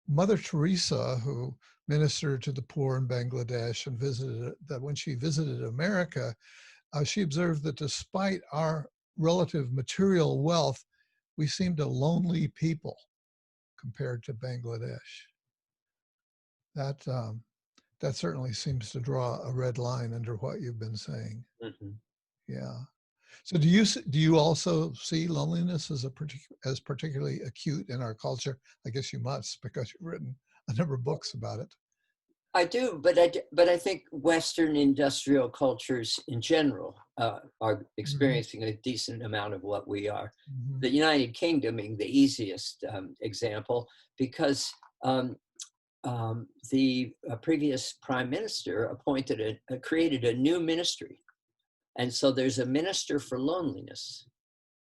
Mother Teresa, who ministered to the poor in Bangladesh and visited, that when she visited America, she observed that despite our relative material wealth, we seemed a lonely people compared to Bangladesh. That certainly seems to draw a red line under what you've been saying. Mm-hmm. Yeah. So do you also see loneliness as particularly acute in our culture? I guess you must, because you've written a number of books about it. I do, but I think Western industrial cultures in general are Mm-hmm. experiencing a decent amount of what we are. Mm-hmm. The United Kingdom being the easiest example, because the previous prime minister created a new ministry, and so there's a minister for loneliness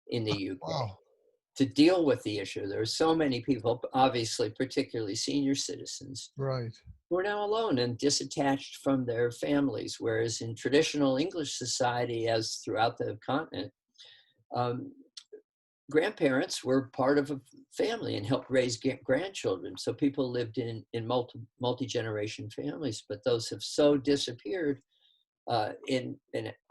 in the UK Wow. to deal with the issue. There are so many people, obviously, particularly senior citizens, Right. who are now alone and disattached from their families, whereas in traditional English society, as throughout the continent, um, grandparents were part of a family and helped raise grandchildren. So people lived in multi-generation families, but those have so disappeared in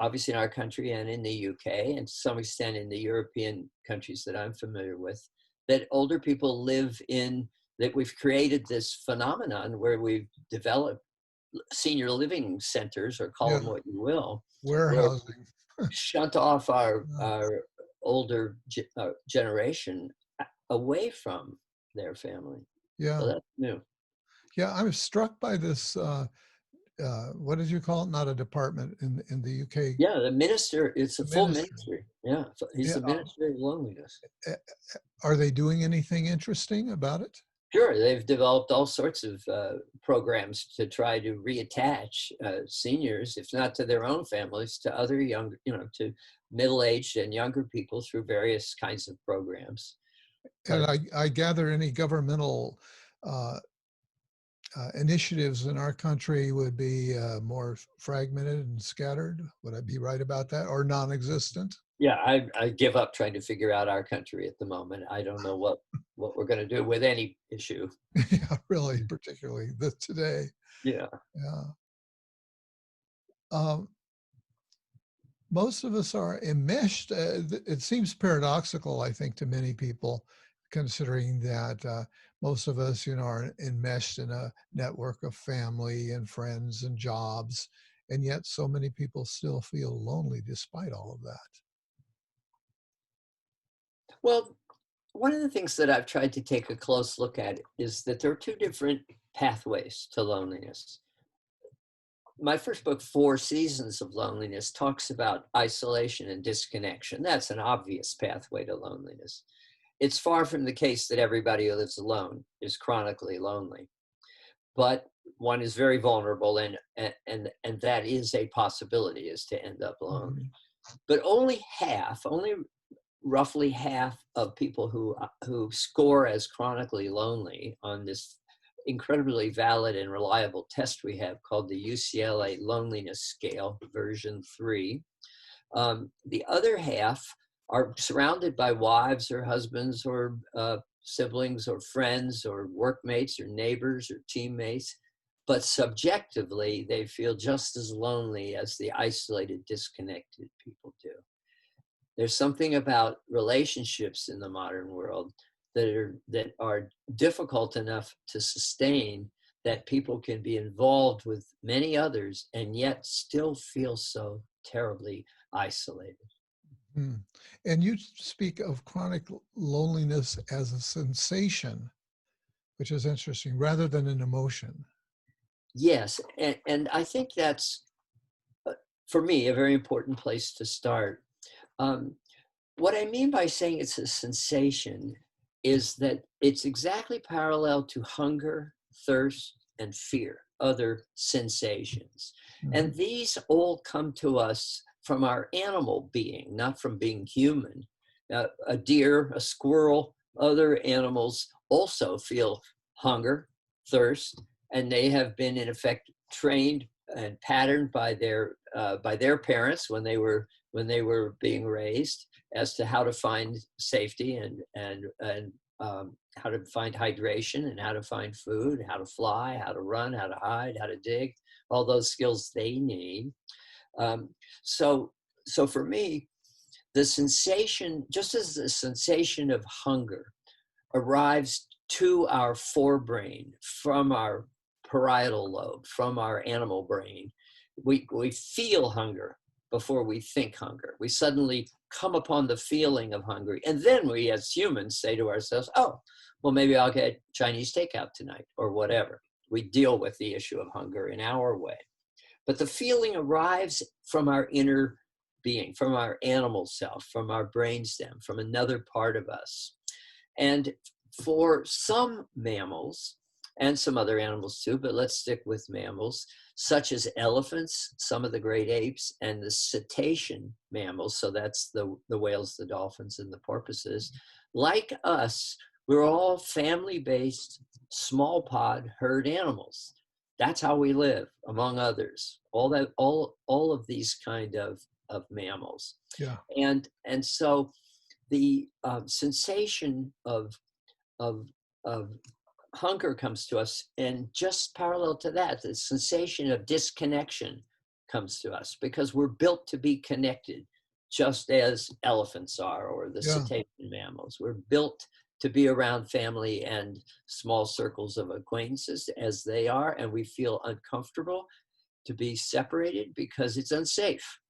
obviously in our country and in the UK, and to some extent in the European countries that I'm familiar with, that older people live in, that we've created this phenomenon where we've developed senior living centers, or call Yeah. them what you will, where Warehousing. shunt off Yeah. our older generation away from their family. So Yeah. that's new. Yeah. I was struck by this. What did you call it? Not a department in the UK. Yeah, the minister, it's a The full ministry. ministry. Yeah, he's Yeah. the minister of loneliness. Uh, are they doing anything interesting about it? Sure, they've developed all sorts of programs to try to reattach seniors, if not to their own families, to other younger, to middle-aged and younger people through various kinds of programs. And But I gather any governmental uh, initiatives in our country would be more fragmented and scattered. Would I be right about that? Or non-existent? yeah, I give up trying to figure out our country at the moment. I don't know what we're going to do with any issue. Yeah, really, particularly today. Yeah. Yeah. Um, most of us are enmeshed. It seems paradoxical, I think, to many people, considering that most of us, are enmeshed in a network of family and friends and jobs, and yet so many people still feel lonely despite all of that. Well, one of the things that I've tried to take a close look at is that there are two different pathways to loneliness. My first book, Four Seasons of Loneliness, talks about isolation and disconnection. That's an obvious pathway to loneliness. It's far from the case that everybody who lives alone is chronically lonely, but one is very vulnerable, and that is a possibility, is to end up lonely. Mhm. But only roughly half of people who score as chronically lonely on this incredibly valid and reliable test we have called the UCLA Loneliness Scale, version 3. The other half are surrounded by wives or husbands or siblings or friends or workmates or neighbors or teammates, but subjectively they feel just as lonely as the isolated, disconnected people do. There's something about relationships in the modern world that are difficult enough to sustain, that people can be involved with many others and yet still feel so terribly isolated. Hmm. And you speak of chronic loneliness as a sensation, which is interesting, rather than an emotion. Yes, and I think that's, for me, a very important place to start. Um, what I mean by saying it's a sensation is that it's exactly parallel to hunger, thirst, and fear, other sensations. Mhm. And these all come to us from our animal being, not from being human. A deer, a squirrel, other animals also feel hunger, thirst, and they have been in effect trained and patterned by their parents when they were being raised, as to how to find safety and how to find hydration and how to find food, how to fly, how to run, how to hide, how to dig, all those skills they need. Um, so, so for me, the sensation, just as the sensation of hunger arrives to our forebrain from our parietal lobe, from our animal brain, we feel hunger before we think hunger. We suddenly come upon the feeling of hungry. And then we, as humans, say to ourselves, oh, well, maybe I'll get Chinese takeout tonight or whatever. We deal with the issue of hunger in our way. But the feeling arrives from our inner being, from our animal self, from our brainstem, from another part of us. And for some mammals, and some other animals too, but let's stick with mammals, such as elephants, some of the great apes, and the cetacean mammals, so that's the whales, the dolphins, and the porpoises. Like us, we're all family-based, small pod herd animals. That's how we live, among others. All of these kind of mammals. Yeah. And so the sensation of of hunger comes to us, and just parallel to that, the sensation of disconnection comes to us because we're built to be connected, just as elephants are, or the Yeah. cetacean mammals. We're built to be around family and small circles of acquaintances as they are, and we feel uncomfortable to be separated because it's unsafe.